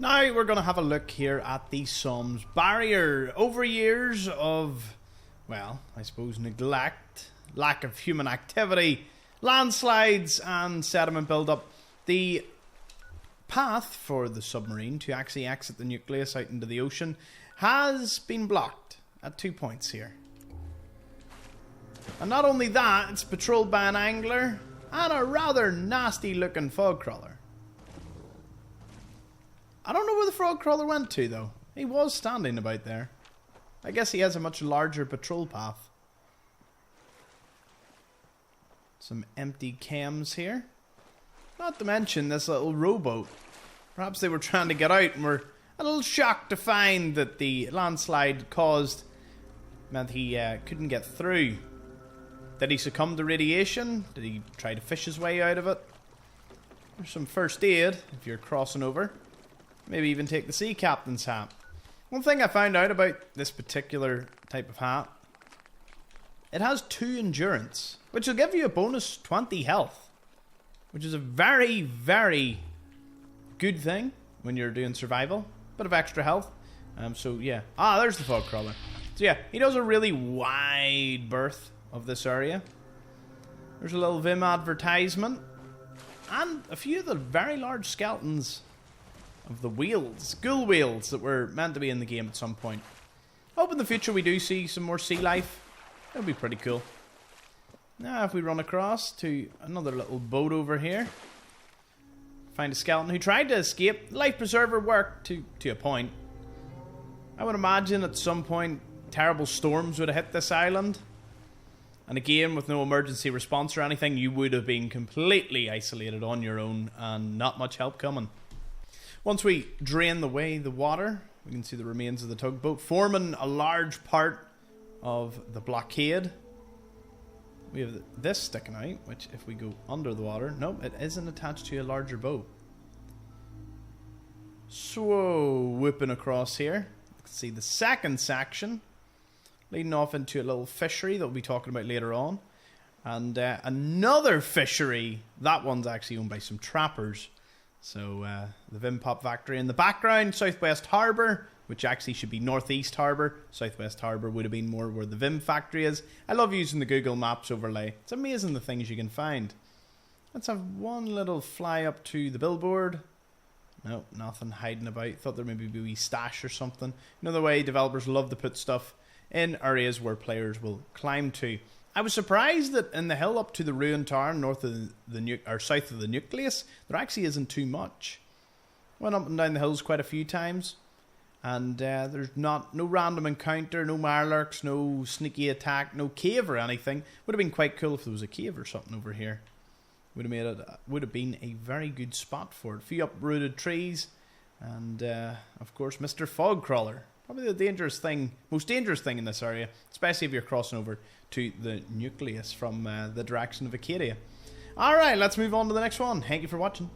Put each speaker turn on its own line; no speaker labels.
Now we're going to have a look here at the Somme barrier. Over years of, well, I suppose neglect, lack of human activity, landslides and sediment buildup, the path for the submarine to actually exit the nucleus out into the ocean has been blocked at 2 points here. And not only that, it's patrolled by an angler and a rather nasty looking fog crawler. I don't know where the frog crawler went to though. He was standing about there. I guess he has a much larger patrol path. Some empty chems here. Not to mention this little rowboat. Perhaps they were trying to get out and were a little shocked to find that the landslide meant he couldn't get through. Did he succumb to radiation? Did he try to fish his way out of it? There's some first aid if you're crossing over. Maybe even take the sea captain's hat. One thing I found out about this particular type of hat, it has 2 endurance, which will give you a bonus 20 health, which is a very, very good thing when you're doing survival. Bit of extra health. So yeah. There's the fog crawler. So yeah, he does a really wide berth of this area. There's a little Vim advertisement. And a few of the very large skeletons of the whales, ghoul whales that were meant to be in the game at some point. Hope in the future we do see some more sea life. That would be pretty cool. Now if we run across to another little boat over here, find a skeleton who tried to escape. The life preserver worked to a point. I would imagine at some point terrible storms would have hit this island. And again, with no emergency response or anything, you would have been completely isolated on your own and not much help coming. Once we drain away the water, we can see the remains of the tugboat forming a large part of the blockade. We have this sticking out, which if we go under the water, nope, it isn't attached to a larger boat. So, whipping across here, you can see the second section leading off into a little fishery that we'll be talking about later on. And another fishery, that one's actually owned by some trappers. So the Vim Pop factory in the background, Southwest Harbour, which actually should be Northeast Harbour. Southwest Harbour would have been more where the Vim factory is. I love using the Google Maps overlay. It's amazing the things you can find. Let's have one little fly up to the billboard. Nope, nothing hiding about. Thought there maybe be a wee stash or something. You know the way developers love to put stuff in areas where players will climb to. I was surprised that in the hill up to the ruined town north of south of the nucleus, there actually isn't too much. Went up and down the hills quite a few times, and there's no random encounter, no marlarks, no sneaky attack, no cave or anything. Would have been quite cool if there was a cave or something over here. Would have been a very good spot for it. A few uprooted trees, and of course Mr. Fog Crawler. Probably the most dangerous thing in this area, especially if you're crossing over to the nucleus from the direction of Acadia. Alright, let's move on to the next one. Thank you for watching.